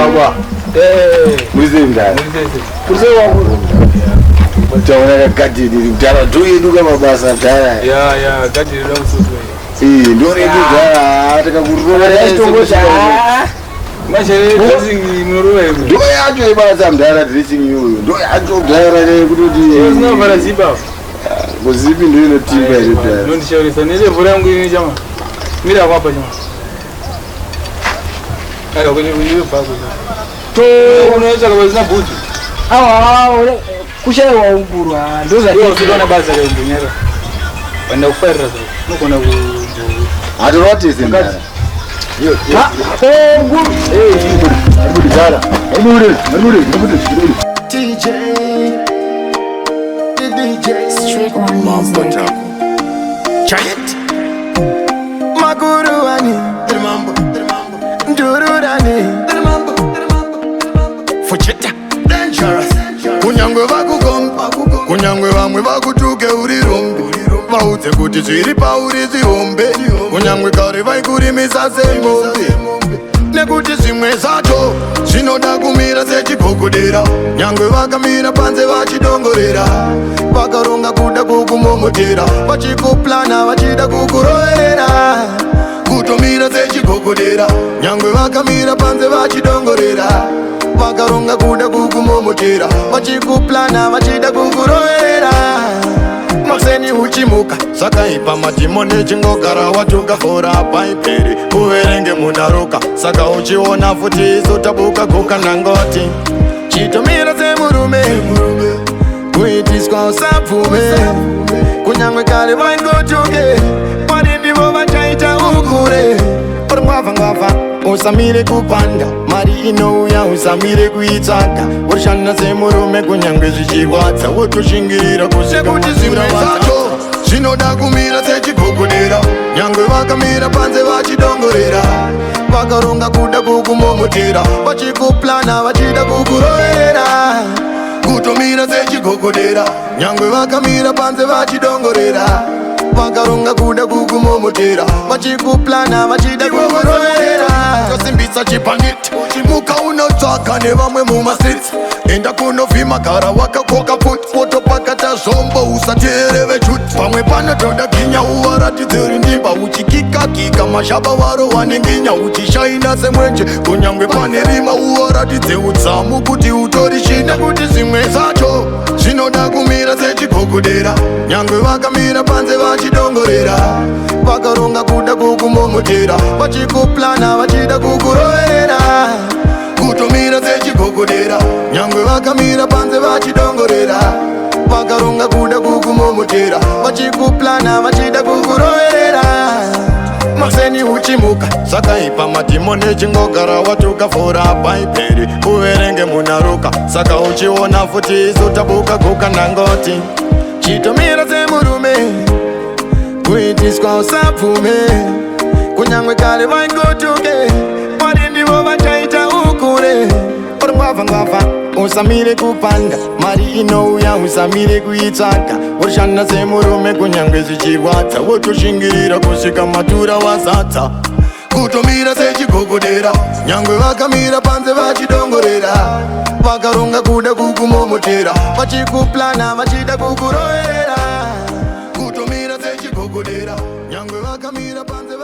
Baba. Muzimda. Kusewa Mtaona kati ndara tuyidu kama basa ndara. Ya kati ndo msusu. Ndo redu ndara ataka kuruwa yashitongosha. Mashere dressing mnuruwa hivi. Ndo yacho ibasa ndara dressing yoyo. Ndo yacho ndara ne kutoti. Sina bara ziba. Kuzipi ndo ino timba ile ndara. Ndo ndishauri sana ile vura yangu ini jamaa. Mira hapa jamaa. Ayo kwenye pako. To unaweza kuweza buti. Hawa kushaya wa ungurwa ndo za hiyo tunaona baza leo mbunyera. Wanda kufera sasa. Nuko na Adorati zindara. Yo. nguru. Arudi zara. Arudi. DJ Street One MAMBO TAKU Giant Maguru ani Mambo Ndururani Mambo Fuchita Dangerous Kunyangwe vakugomba Kunyangwe vamwe vakutuke uri rombe Vaudze kuti zviri pauri zihombe Kunyangwe kare vaikurimisa semombe Nekuti zvimwe zvacho zvinoda kumira sechigogodera Nyangwe vakamira panze vachidongorera Vakaronga kuda kukumomotera Vachikuplana vachida kukuroverera Kutomira sechigogodera Nyangwe vakamira panze vachidongorera Vakaronga kuda kukumomotera Vachikuplana vachida kukuroverera Maseni uchimuka Sakaipa madimoni chingogara watuka fora paiperi Uverenge munaruka Saka uchiona futi isotabuka kuka nangoti Chitomira semurume Kuitiswa usapfume Kunyangwe kare vaingotuke Madindivo vachaita ukure Ngwava usamire kupanda Mari inouya usamire kuitsvaga Urishana semurume kunyangwe zvichirwadza Wotoshingirira kusvika kuti zvimwe zvacho zvinoda kumira sechigogodera Nyangwe vakamira panze vachidongorera Vakaronga kuda kukumomotera Vachikuplana vachida kukuroverera Kutomira sechigogodera Nyangwe vakamira panze vachidongorera Vakaronga kuda kukumomotera Vachikuplana vachida kukuroverera Tosimbisa chipanditi Muka unotsvaka nevamwe mumastreets Enda kunovhima gara wakakoka puti Wotopakata zvombo usateere vechuti Pamwe panotoda ginya uvaratidzeri ndimba Uchikika mashaba waro wanenginya Uchishaina semwenje kunyangwe pane rima uvaratidze udzamu kuti utori shinda Kuti zvimwe zvacho zvinoda kumira sechigogodera Nyangwe vakamira panze vachidongorera Vakaronga kuda kukumomotera Vachikuplana vachida kukuroverera Kutomira sechigogodera Nyangwe vakamira panze vachidongorera Vakaronga kuda kukumomotera Vachikuplana vachida kukuroverera Maseni uchimuka Sakaipa madimoni chingogara watuka fora paiperi Uverenge munaruka Saka uchiona futi isotabuka kuka nangoti Chitomira semurume Kuitiswa usapfume Kunyangwe kare vaingotuke Madindivo vachaita ukure Ngwava usamire kupanda Mari inouya usamire kuitsvaga Urishana semurume kunyangwe zvichirwadza Wotoshingirira kusvika matura wazadza Kutomira sechigogodera Nyangwe vakamira panze vachidongorera Vakaronga kuda kukumomotera Vachikuplana vachida kukuroverera Kutomira sechigogodera Nyangwe vakamira panze